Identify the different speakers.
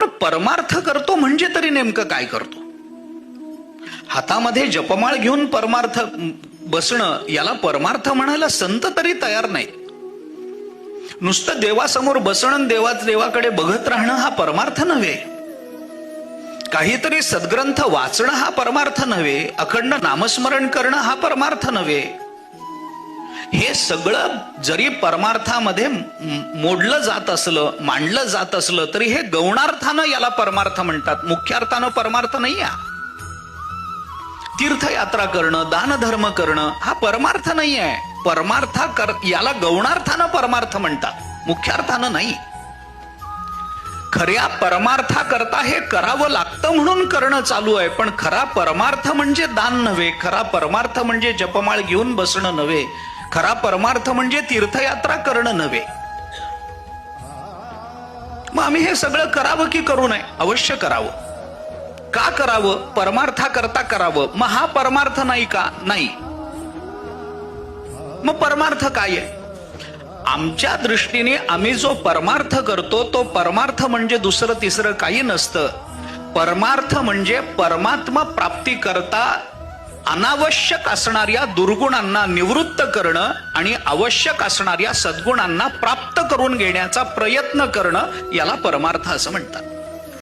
Speaker 1: परमार्थ करतो म्हणजे तरी नेमकं काय करतो? हातामध्ये जपमाळ घेऊन परमार्थ बसणं याला परमार्थ म्हणायला संत तरी तयार नाही. नुसतं देवासमोर बसणं, देवाकडे बघत राहणं हा परमार्थ नव्हे. काहीतरी सद्ग्रंथ वाचणं हा परमार्थ नव्हे. अखंड नामस्मरण करणं हा परमार्थ नव्हे. हे सगळं जरी परमार्थामध्ये मोडलं जात असलं, मांडलं जात असलं, तरी हे गौणार्थानं याला परमार्थ म्हणतात. मुख्यार्थानं परमार्थ नाही. तीर्थयात्रा करणं, दानधर्म करणं हा परमार्थ नाही आहे. याला गौणार्थानं परमार्थ म्हणतात, मुख्यार्थानं नाही. खऱ्या परमार्थाकरता हे करावं लागतं म्हणून करणं चालू आहे. पण खरा परमार्थ म्हणजे दान नव्हे. खरा परमार्थ म्हणजे जपमाळ घेऊन बसणं नव्हे. खरा परमार्थ म्हणजे तीर्थयात्रा करणं नव्हे. मग आम्ही हे सगळं करावं की करू नये? अवश्य करावं. का करावं? परमार्थाकरता करावं. मग हा परमार्थ नाही का? नाही. मग परमार्थ काय आहे? आमच्या दृष्टीने आम्ही जो परमार्थ करतो तो परमार्थ म्हणजे दुसरं तिसरं काही नसतं. परमार्थ म्हणजे परमात्मा प्राप्ती करता अनावश्यक असणाऱ्या दुर्गुणांना निवृत्त करणं आणि आवश्यक असणाऱ्या सद्गुणांना प्राप्त करून घेण्याचा प्रयत्न करणं याला परमार्थ असं म्हणतात.